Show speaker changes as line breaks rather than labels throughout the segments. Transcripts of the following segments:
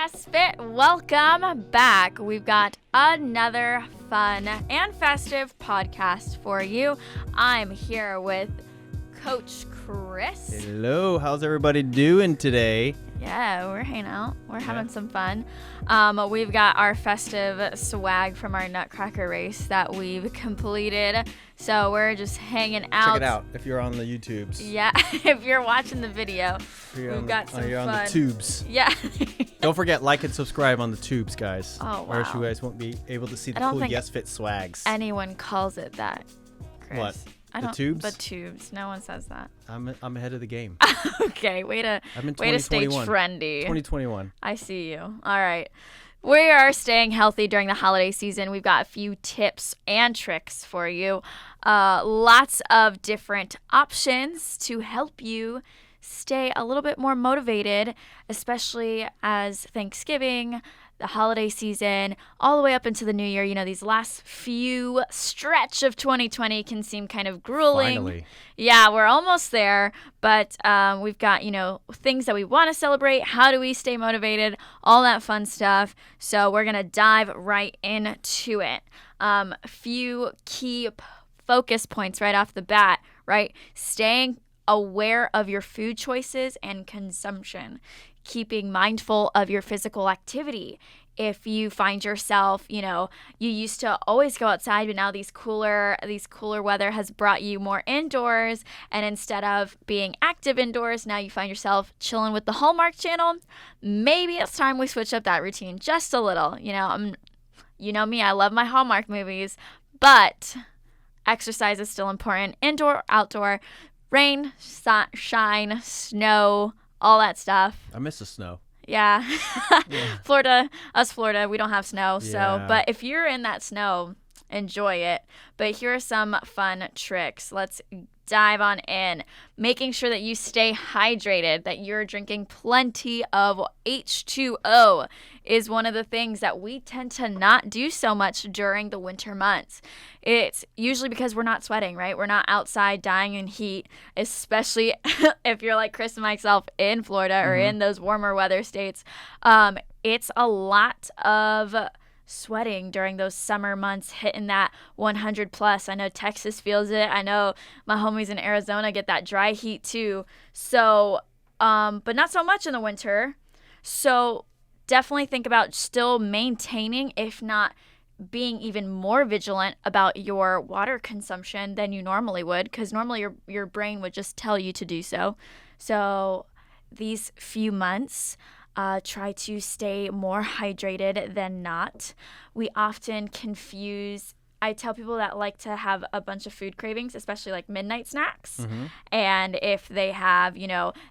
Yes, Fit, welcome back. We've got another fun and festive podcast for you. I'm here with Coach Chris.
Hello, how's everybody doing today?
Yeah, we're hanging out. We're having some fun. We've got our festive swag from our Nutcracker race that we've completed. So we're just hanging out.
Check it out if you're on the YouTubes.
Yeah, if you're watching the video, we've got some
you're
fun.
on the tubes.
Yeah.
Don't forget, like and subscribe on the tubes, guys.
Oh, wow.
Or else you guys won't be able to see the cool Yes Fit swags.
Anyone calls it that, Chris.
What? The tubes?
The tubes. No one says that.
I'm ahead of the game.
Okay, way to stay
2021.
trendy.
2021.
I see you. All right. We are staying healthy during the holiday season. We've got a few tips and tricks for you. Lots of different options to help you stay a little bit more motivated, especially as Thanksgiving, the holiday season, all the way up into the new year. You know, these last few stretch of 2020 can seem kind of grueling.
Finally.
Yeah, we're almost there, but we've got, things that we want to celebrate. How do we stay motivated? All that fun stuff. So we're going to dive right into it. A few key focus points right off the bat, right? Staying aware of your food choices and consumption. Keeping mindful of your physical activity. If you find yourself, you used to always go outside, but now these cooler weather has brought you more indoors, and instead of being active indoors, now you find yourself chilling with the Hallmark Channel. Maybe it's time we switch up that routine just a little. You know me, I love my Hallmark movies, but exercise is still important. Indoor, outdoor, rain, shine, snow, all that stuff.
I miss the snow.
Yeah.
Yeah.
Florida, we don't have snow.
Yeah.
So, but if you're in that snow, enjoy it. But here are some fun tricks. Let's dive on in. Making sure that you stay hydrated, that you're drinking plenty of H2O is one of the things that we tend to not do so much during the winter months. It's usually because we're not sweating, right? We're not outside dying in heat, especially if you're like Chris and myself in Florida or in those warmer weather states. It's a lot of sweating during those summer months, hitting that 100 plus. I know Texas feels it. I know my homies in Arizona get that dry heat too. So, but not so much in the winter. So definitely think about still maintaining, if not being even more vigilant about your water consumption than you normally would, because normally your brain would just tell you to do so. So these few months, try to stay more hydrated than not. We often I tell people that like to have a bunch of food cravings, especially like midnight snacks. Mm-hmm. And if they have,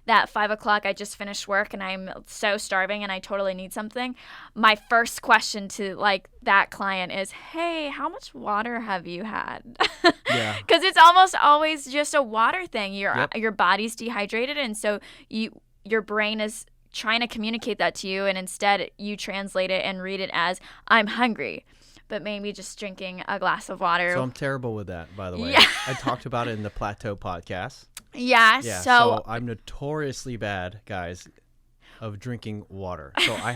that 5 o'clock, I just finished work and I'm so starving and I totally need something. My first question to like that client is, hey, how much water have you had?
Yeah.
Because it's almost always just a water thing. Your body's dehydrated. And so your brain is trying to communicate that to you, and instead you translate it and read it as I'm hungry, but maybe just drinking a glass of water.
So I'm terrible with that, by the way.
Yeah.
I talked about it in the Plateau podcast.
Yeah,
so I'm notoriously bad, guys, of drinking water. So I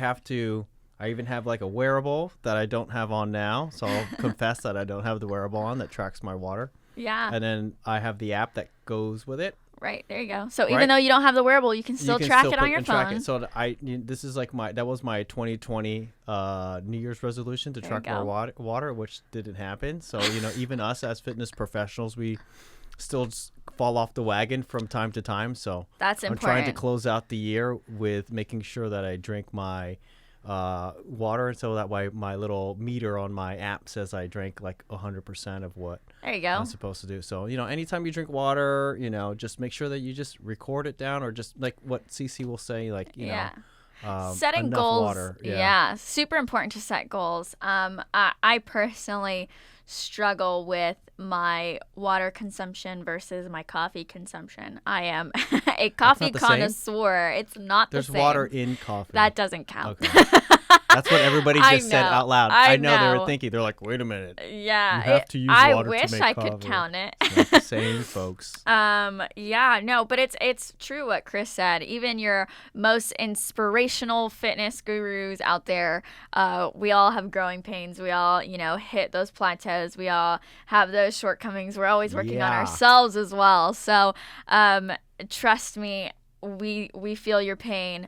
even have like a wearable that I don't have on now. So I'll confess that I don't have the wearable on that tracks my water.
Yeah.
And then I have the app that goes with it.
Right, there you go. So even though you don't have the wearable, you can still track it on your phone.
So this is like that was my 2020 New Year's resolution to track my water, which didn't happen. So even us as fitness professionals, we still fall off the wagon from time to time. So
that's important.
I'm trying to close out the year with making sure that I drink my water, so that way my little meter on my app says I drank like 100% of what I'm supposed to do. So anytime you drink water, just make sure that you just record it down, or just like what CC will say, like
setting goals. Water. Yeah, super important to set goals. I personally struggle with my water consumption versus my coffee consumption. I am a coffee connoisseur. It's not the same.
There's water in coffee.
That doesn't count.
Okay. That's what everybody just said out loud. I know they were thinking. They're like, wait a minute.
Yeah.
You have to use water to make coffee.
I wish I could count it.
It's not the same, folks.
Yeah, no, but it's true what Chris said. Even your most inspirational fitness gurus out there, we all have growing pains. We all, hit those plateaus. We all have those shortcomings. We're always working on ourselves as well. So, trust me, we feel your pain.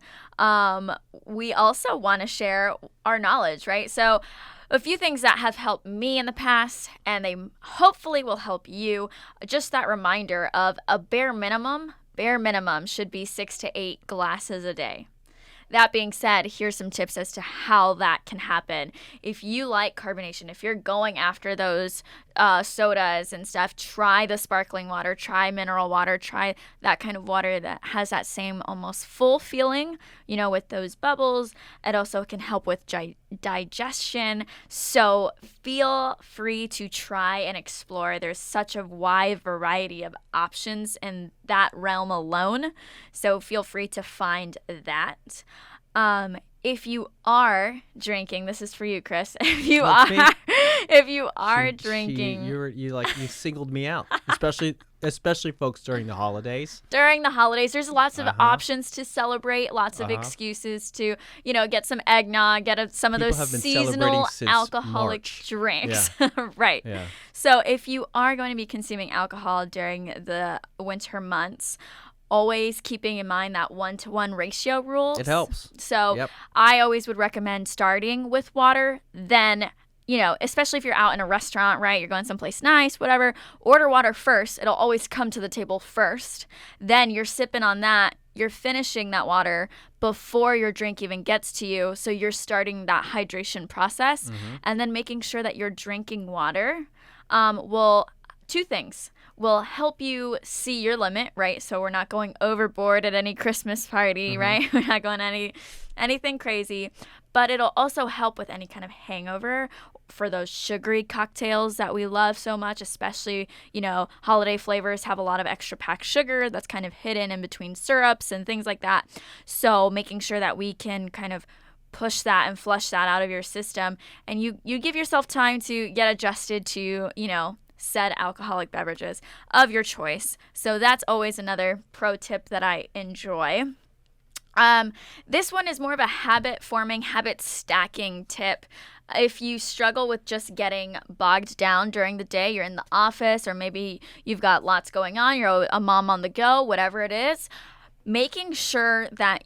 We also want to share our knowledge, right? So a few things that have helped me in the past, and they hopefully will help you. Just that reminder of a bare minimum should be 6 to 8 glasses a day. That being said, here's some tips as to how that can happen. If you like carbonation, if you're going after those sodas and stuff, try the sparkling water, try mineral water, try that kind of water that has that same almost full feeling, with those bubbles. It also can help with digestion. So feel free to try and explore. There's such a wide variety of options in that realm alone. So feel free to find that. If you are drinking, this is for you, Chris. If you are drinking,
you singled me out, especially folks during the holidays.
During the holidays, there's lots of options to celebrate, lots of excuses to, get some eggnog, get some of those seasonal alcoholic drinks.
Yeah.
Right.
Yeah.
So if you are going to be consuming alcohol during the winter months, always keeping in mind that 1-to-1 ratio rule.
It helps.
So I always would recommend starting with water, then, especially if you're out in a restaurant, right? You're going someplace nice, whatever. Order water first. It'll always come to the table first. Then you're sipping on that. You're finishing that water before your drink even gets to you. So you're starting that hydration process and then making sure that you're drinking water two things. Will help you see your limit, right? So we're not going overboard at any Christmas party, right? We're not going anything crazy. But it'll also help with any kind of hangover for those sugary cocktails that we love so much, especially, holiday flavors have a lot of extra packed sugar that's kind of hidden in between syrups and things like that. So making sure that we can kind of push that and flush that out of your system, and you give yourself time to get adjusted to, said alcoholic beverages of your choice. So that's always another pro tip that I enjoy. This one is more of a habit stacking tip. If you struggle with just getting bogged down during the day, you're in the office, or maybe you've got lots going on, you're a mom on the go, whatever it is, making sure that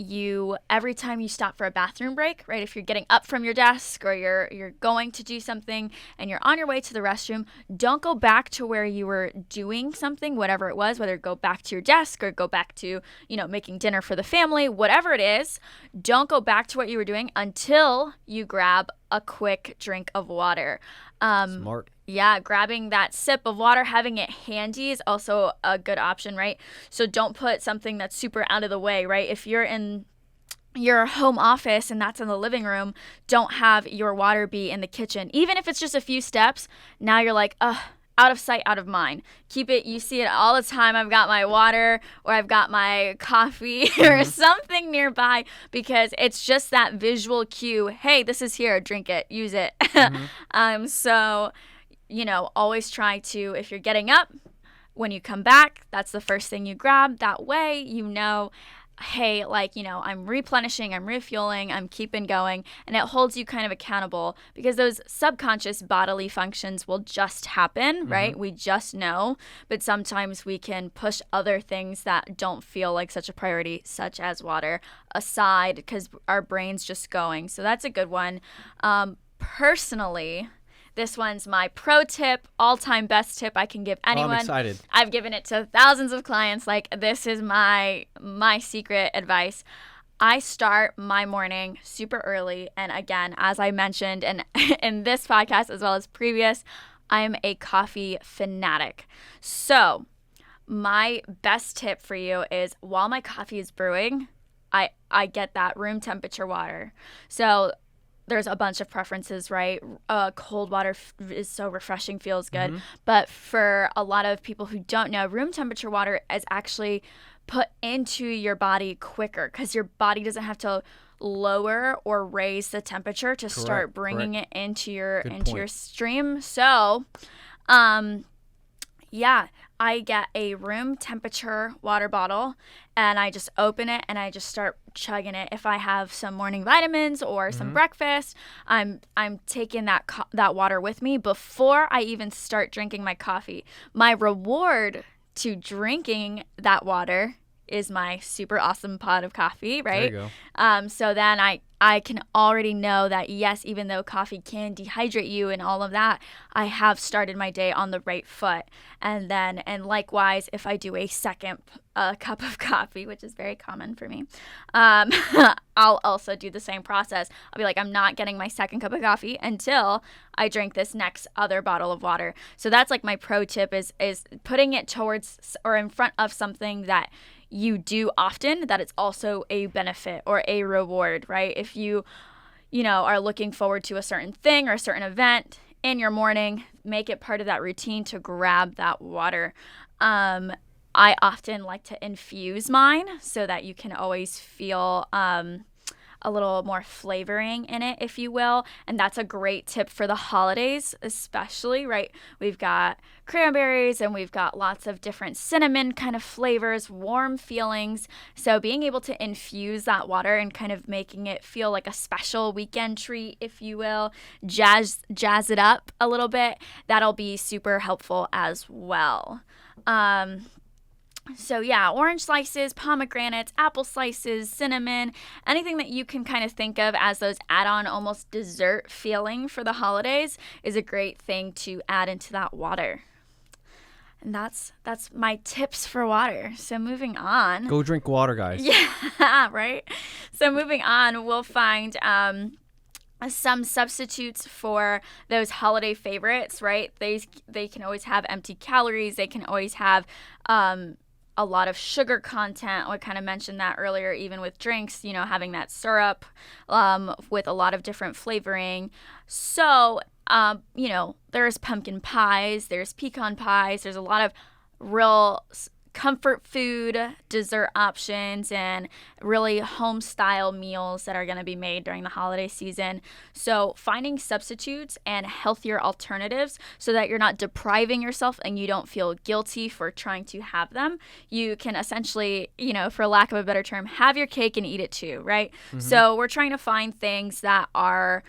every time you stop for a bathroom break, right? If you're getting up from your desk or you're going to do something and you're on your way to the restroom, don't go back to where you were doing something, whatever it was, whether go back to your desk or go back to, making dinner for the family, whatever it is, don't go back to what you were doing until you grab a quick drink of water.
Smart.
Yeah, grabbing that sip of water, having it handy is also a good option, right? So don't put something that's super out of the way, right? If you're in your home office and that's in the living room, don't have your water be in the kitchen. Even if it's just a few steps, now you're like, out of sight, out of mind. Keep it, you see it all the time. I've got my water or I've got my coffee or something nearby, because it's just that visual cue. Hey, this is here, drink it, use it. So, always try to, if you're getting up, when you come back, that's the first thing you grab. That way, hey, I'm replenishing, I'm refueling, I'm keeping going, and it holds you kind of accountable, because those subconscious bodily functions will just happen, right? We just know, but sometimes we can push other things that don't feel like such a priority, such as water, aside, because our brain's just going. So that's a good one. Personally, this one's my pro tip, all-time best tip I can give anyone.
I'm excited.
I've given it to thousands of clients. This is my secret advice. I start my morning super early. And again, as I mentioned in this podcast as well as previous, I'm a coffee fanatic. So my best tip for you is, while my coffee is brewing, I get that room temperature water. So there's a bunch of preferences, right? Cold water is so refreshing, feels good. But for a lot of people who don't know, room temperature water is actually put into your body quicker, because your body doesn't have to lower or raise the temperature to start bringing it into your stream. So, yeah, I get a room temperature water bottle and I just open it and I just start chugging it. If I have some morning vitamins or some breakfast, I'm taking that water with me before I even start drinking my coffee. My reward to drinking that water is my super awesome pot of coffee, right?
There you go.
So then I can already know that, yes, even though coffee can dehydrate you and all of that, I have started my day on the right foot. And likewise, if I do a second cup of coffee, which is very common for me, I'll also do the same process. I'll be like, I'm not getting my second cup of coffee until I drink this next other bottle of water. So that's like my pro tip is putting it towards or in front of something that you do often, that it's also a benefit or a reward, right? If you are looking forward to a certain thing or a certain event in your morning, make it part of that routine to grab that water. I often like to infuse mine so that you can always feel a little more flavoring in it, if you will. And that's a great tip for the holidays, especially, right? We've got cranberries and we've got lots of different cinnamon kind of flavors, warm feelings. So being able to infuse that water and kind of making it feel like a special weekend treat, if you will, jazz it up a little bit, that'll be super helpful as well. So yeah, orange slices, pomegranates, apple slices, cinnamon, anything that you can kind of think of as those add-on almost dessert feeling for the holidays is a great thing to add into that water. And that's my tips for water. So moving on.
Go drink water, guys.
Yeah, right? So moving on, we'll find some substitutes for those holiday favorites, right? They can always have empty calories. They can always have a lot of sugar content. I kind of mentioned that earlier, even with drinks, having that syrup with a lot of different flavoring. So, there's pumpkin pies, there's pecan pies, there's a lot of real comfort food, dessert options, and really home style meals that are going to be made during the holiday season. So finding substitutes and healthier alternatives so that you're not depriving yourself and you don't feel guilty for trying to have them. You can essentially, for lack of a better term, have your cake and eat it too, right? So we're trying to find things that are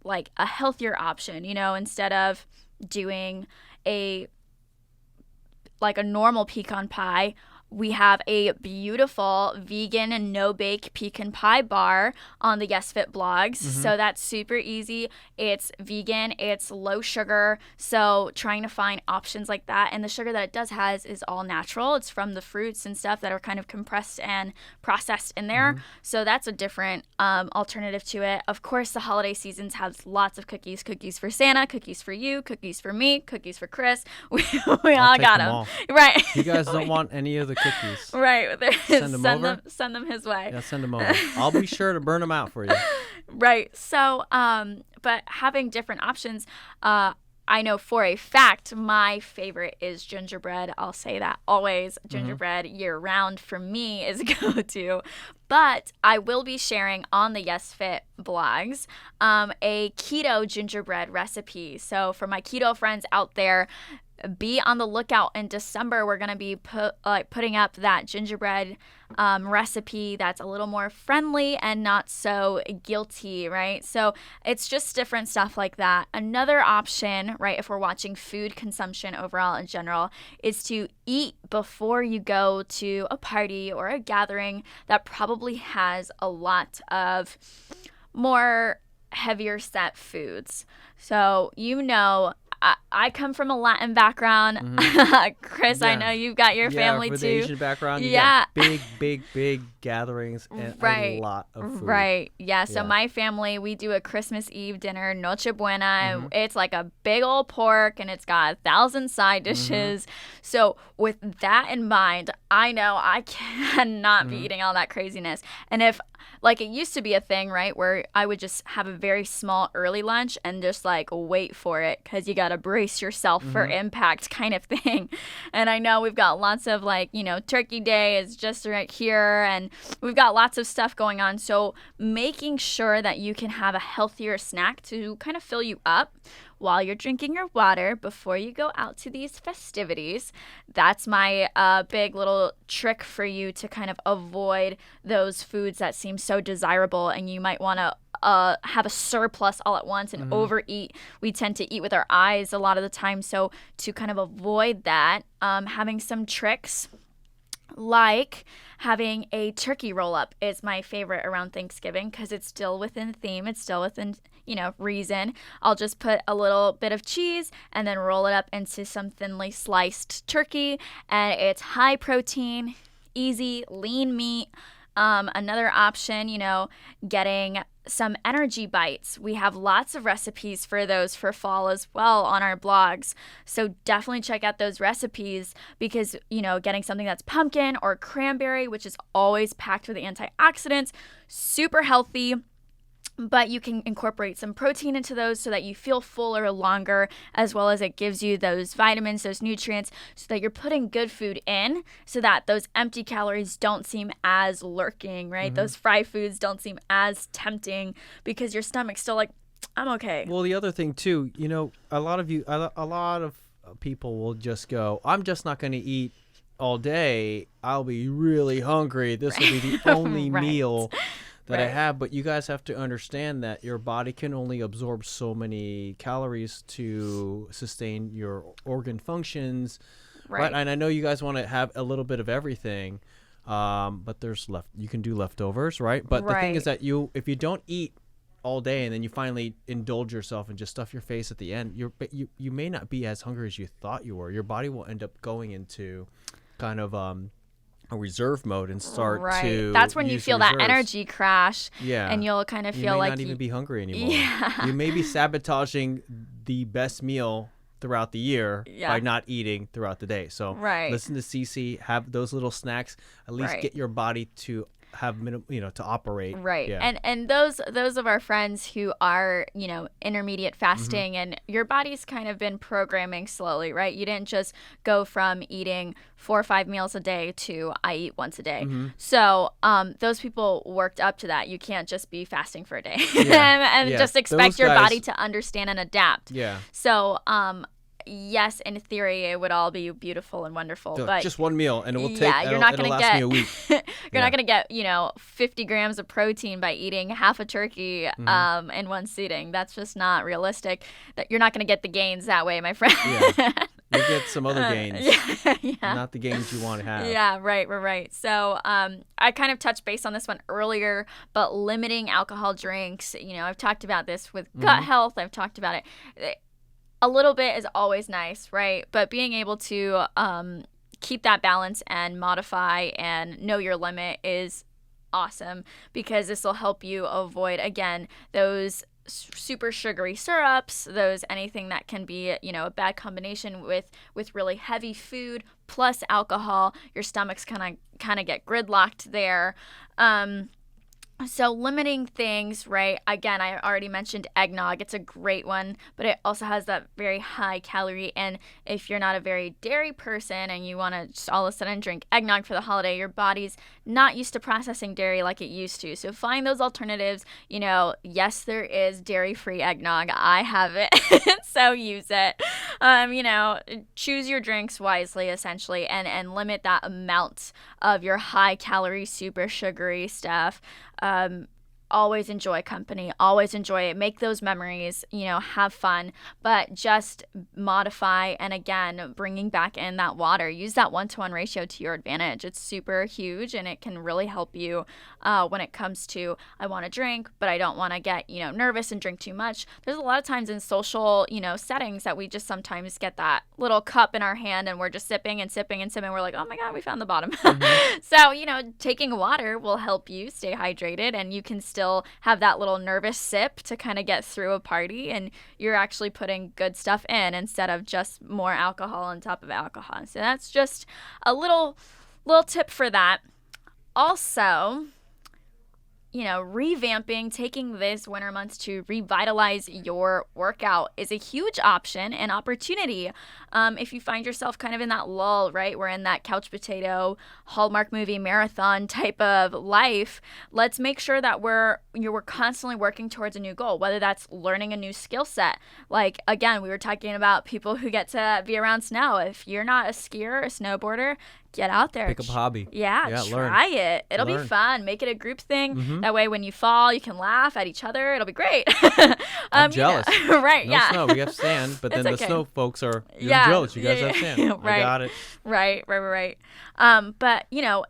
like a healthier option, instead of doing a normal pecan pie, we have a beautiful vegan and no-bake pecan pie bar on the Yes Fit blogs. So that's super easy. It's vegan. It's low sugar. So trying to find options like that. And the sugar that it does has is all natural. It's from the fruits and stuff that are kind of compressed and processed in there. So that's a different alternative to it. Of course, the holiday seasons have lots of cookies. Cookies for Santa, cookies for you, cookies for me, cookies for Chris. We all got them. Right.
You guys don't want any of the cookies.
Right.
Send them over?
Send them his way.
Yeah, send them over. I'll be sure to burn them out for you.
Right. So, but having different options, I know for a fact my favorite is gingerbread. I'll say that always. Gingerbread year round for me is a go-to. But I will be sharing on the Yes Fit blogs a keto gingerbread recipe. So for my keto friends out there, be on the lookout. In December, we're going to be putting up that gingerbread recipe that's a little more friendly and not so guilty, right? So it's just different stuff like that. Another option, right, if we're watching food consumption overall in general, is to eat before you go to a party or a gathering that probably has a lot of more heavier set foods. So, I come from a Latin background. Chris, yeah. I know you've got your family
with
too.
The Asian background, you got big gatherings and a lot of food.
Right. Yeah. So my family, we do a Christmas Eve dinner, Noche Buena. And it's like a big old pork and it's got 1,000 side dishes. So with that in mind, I know I cannot be eating all that craziness. And if like it used to be a thing, right, where I would just have a very small early lunch and just like wait for it because you got to brace yourself for impact kind of thing. And I know we've got lots of like, Turkey Day is just right here and we've got lots of stuff going on. So making sure that you can have a healthier snack to kind of fill you up while you're drinking your water before you go out to these festivities. That's my big little trick for you to kind of avoid those foods that seem so desirable and you might want to have a surplus all at once and overeat. We tend to eat with our eyes a lot of the time. So to kind of avoid that, having some tricks like having a turkey roll up is my favorite around Thanksgiving because it's still within theme. It's still within, reason. I'll just put a little bit of cheese and then roll it up into some thinly sliced turkey. And it's high protein, easy, lean meat. Another option, getting some energy bites. We have lots of recipes for those for fall as well on our blogs. So definitely check out those recipes because, getting something that's pumpkin or cranberry, which is always packed with antioxidants, super healthy. But you can incorporate some protein into those so that you feel fuller longer, as well as it gives you those vitamins, those nutrients, so that you're putting good food in so that those empty calories don't seem as lurking, right? Those fried foods don't seem as tempting because your stomach's still like, I'm okay.
Well, the other thing too, a lot of people will just go, I'm just not going to eat all day. I'll be really hungry. This will be the only meal that I have, but you guys have to understand that your body can only absorb so many calories to sustain your organ functions, right? And I know you guys want to have a little bit of everything, but you can do leftovers, right? But the thing is that if you don't eat all day and then you finally indulge yourself and just stuff your face at the end, you may not be as hungry as you thought you were. Your body will end up going into kind of a reserve mode and start to
that's when you feel
reserves.
That energy crash, and you'll kind of feel like
you may not even be hungry anymore. You may be sabotaging the best meal throughout the year by not eating throughout the day. So listen to Cece, have those little snacks, at least get your body to have to operate.
And those of our friends who are intermediate fasting and your body's kind of been programming slowly, right? You didn't just go from eating 4 or 5 meals a day to I eat once a day. So those people worked up to that. You can't just be fasting for a day and just expect your body to understand and adapt. So yes, in theory, it would all be beautiful and wonderful.
So
but
just one meal, and it will take. You're not going to get me a week.
You're not going to get 50 grams of protein by eating half a turkey in one sitting. That's just not realistic. That you're not going to get the gains that way, my friend.
You get some other gains, not the gains you want to have.
Right. So I kind of touched base on this one earlier, but limiting alcohol drinks. I've talked about this with gut health. I've talked about it. A little bit is always nice, right? But being able to keep that balance and modify and know your limit is awesome because this will help you avoid, again, those super sugary syrups, anything that can be, a bad combination with really heavy food plus alcohol. Your stomach's kind of get gridlocked there. So limiting things, right? Again, I already mentioned eggnog. It's a great one, but it also has that very high calorie. And if you're not a very dairy person and you want to just all of a sudden drink eggnog for the holiday, your body's not used to processing dairy like it used to. So find those alternatives. Yes, there is dairy-free eggnog. I have it, so use it. Choose your drinks wisely, essentially, and limit that amount of your high-calorie, super sugary stuff. Always enjoy company, always enjoy it, make those memories, have fun, but just modify. And again, bringing back in that water, use that 1-to-1 ratio to your advantage. It's super huge and it can really help you when it comes to, I want to drink, but I don't want to get, nervous and drink too much. There's a lot of times in social, settings that we just sometimes get that little cup in our hand and we're just sipping and sipping and sipping. We're like, oh my God, we found the bottom. So, taking water will help you stay hydrated and you can still have that little nervous sip to kind of get through a party, and you're actually putting good stuff in instead of just more alcohol on top of alcohol. So that's just a little tip for that. Also, revamping, taking this winter months to revitalize your workout is a huge option and opportunity. If you find yourself kind of in that lull, right? We're in that couch potato, Hallmark movie marathon type of life. Let's make sure that we're constantly working towards a new goal, whether that's learning a new skill set. Like, again, we were talking about people who get to be around snow. If you're not a skier, a snowboarder, get out there.
Pick up a hobby.
Yeah, try it. It'll be fun. Make it a group thing. Mm-hmm. That way, when you fall, you can laugh at each other. It'll be great.
I'm jealous.
Right,
no snow. We have sand, but then the snow folks are jealous. You guys have sand.
Right.
I got it.
Right. But,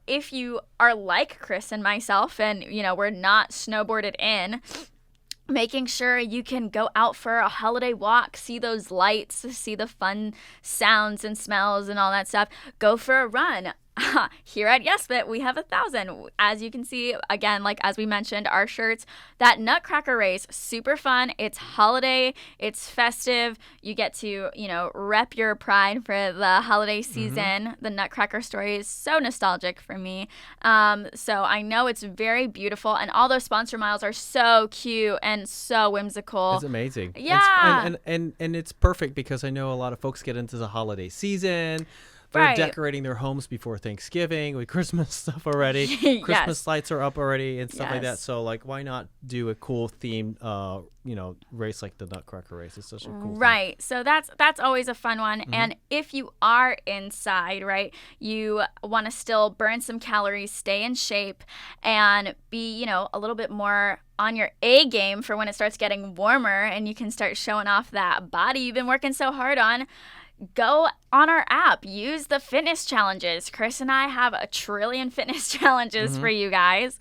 if you are like Chris and myself and, we're not snowboarded in, making sure you can go out for a holiday walk, see those lights, see the fun sounds and smells and all that stuff. Go for a run. Here at YesFit, we have 1,000. As you can see, again, like as we mentioned, our shirts, that Nutcracker race, super fun. It's holiday, it's festive. You get to, rep your pride for the holiday season. Mm-hmm. The Nutcracker story is so nostalgic for me. So I know it's very beautiful, and all those sponsor miles are so cute and so whimsical.
It's amazing.
Yeah.
And it's perfect because I know a lot of folks get into the holiday season. They're decorating their homes before Thanksgiving with Christmas stuff already.
Yes.
Christmas lights are up already and stuff like that. So, why not do a cool themed, race like the Nutcracker race? It's such a cool
thing. So that's always a fun one.
Mm-hmm.
And if you are inside, right, you want to still burn some calories, stay in shape, and be, a little bit more on your A game for when it starts getting warmer and you can start showing off that body you've been working so hard on. Go on our app. Use the fitness challenges. Chris and I have 1 trillion fitness challenges for you guys.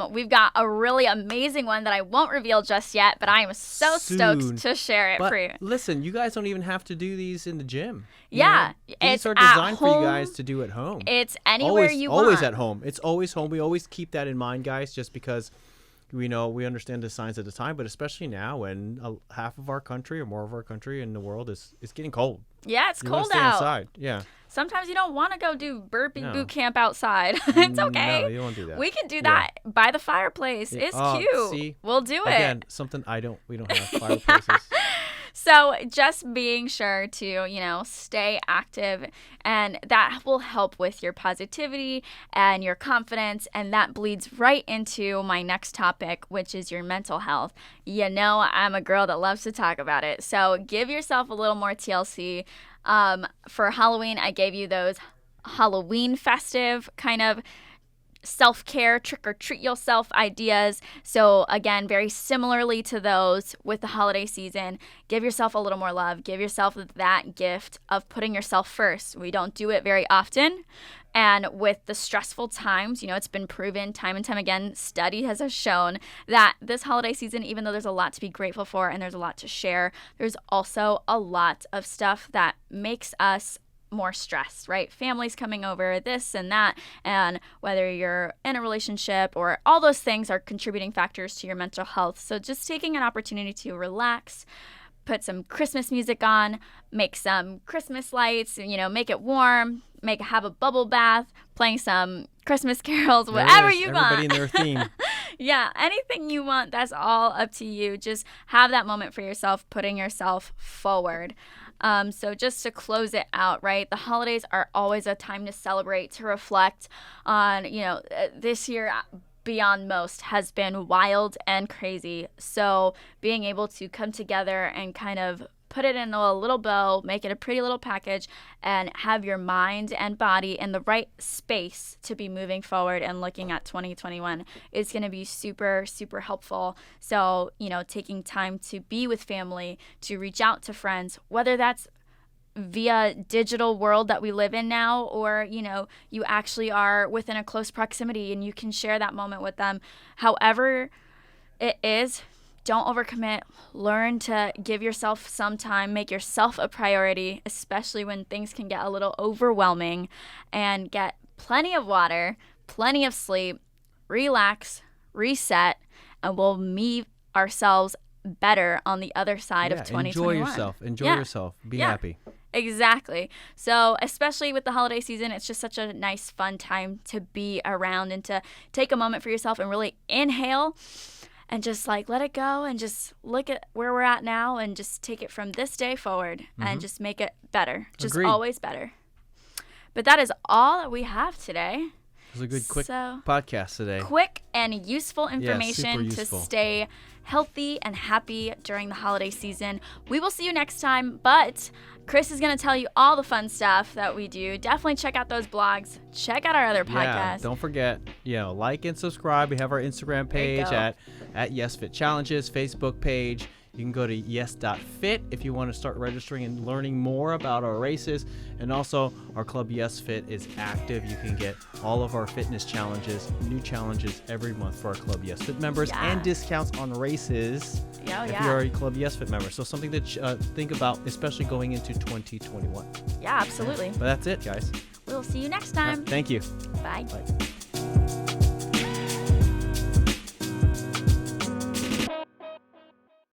We've got a really amazing one that I won't reveal just yet, but I am so stoked to share it for you.
Listen, you guys don't even have to do these in the gym.
Yeah.
These are designed for you guys to do at home.
It's anywhere you want.
Always at home. It's always home. We always keep that in mind, guys, just because we understand the signs of the time, but especially now when half of our country or more of our country in the world is getting cold.
Yeah, it's cold
stay
out.
Inside. Yeah.
Sometimes you don't want to go do burpee boot camp outside. It's okay.
No, you don't want to do that.
We can do that by the fireplace.
Yeah.
It's cute.
See?
We'll do it.
Again, something we don't have fireplaces.
So just being sure to, stay active, and that will help with your positivity and your confidence, and that bleeds right into my next topic, which is your mental health. I'm a girl that loves to talk about it. So give yourself a little more TLC. For Halloween, I gave you those Halloween festive kind of self-care, trick or treat yourself ideas. So again, very similarly to those with the holiday season, give yourself a little more love. Give yourself that gift of putting yourself first. We don't do it very often. And with the stressful times, it's been proven time and time again, study has shown that this holiday season, even though there's a lot to be grateful for and there's a lot to share, there's also a lot of stuff that makes us more stressed, right? Families coming over, this and that, and whether you're in a relationship or all those things are contributing factors to your mental health. So just taking an opportunity to relax, put some Christmas music on, make some Christmas lights, make it warm, have a bubble bath, playing some Christmas carols, whatever you want.
Everybody in their theme.
Yeah, anything you want, that's all up to you. Just have that moment for yourself, putting yourself forward. So just to close it out, right? The holidays are always a time to celebrate, to reflect on, this year beyond most has been wild and crazy. So being able to come together and kind of put it in a little bow, make it a pretty little package, and have your mind and body in the right space to be moving forward and looking at 2021 is going to be super, super helpful. So, taking time to be with family, to reach out to friends, whether that's via digital world that we live in now, or, you actually are within a close proximity and you can share that moment with them. However it is, don't overcommit. Learn to give yourself some time. Make yourself a priority, especially when things can get a little overwhelming. And get plenty of water, plenty of sleep, relax, reset, and we'll meet ourselves better on the other side of 2021.
Enjoy yourself. Be happy.
Exactly. So especially with the holiday season, it's just such a nice, fun time to be around and to take a moment for yourself and really inhale and just like let it go and just look at where we're at now and just take it from this day forward and just make it better. Just
Agreed.
Always better. But that is all that we have today.
It was a good, quick podcast today.
Quick and useful information
super useful.
to stay healthy and happy during the holiday season. We will see you next time, but Chris is going to tell you all the fun stuff that we do. Definitely check out those blogs. Check out our other podcasts.
Yeah, don't forget, like and subscribe. We have our Instagram page at YesFit Challenges, Facebook page. You can go to yes.fit if you want to start registering and learning more about our races. And also, our Club YesFit is active. You can get all of our fitness challenges, new challenges every month for our Club YesFit members and discounts on races if you're a Club YesFit member. So something to think about, especially going into 2021.
Yeah, absolutely.
But that's it, guys.
We'll see you next time.
Thank you.
Bye.
Bye.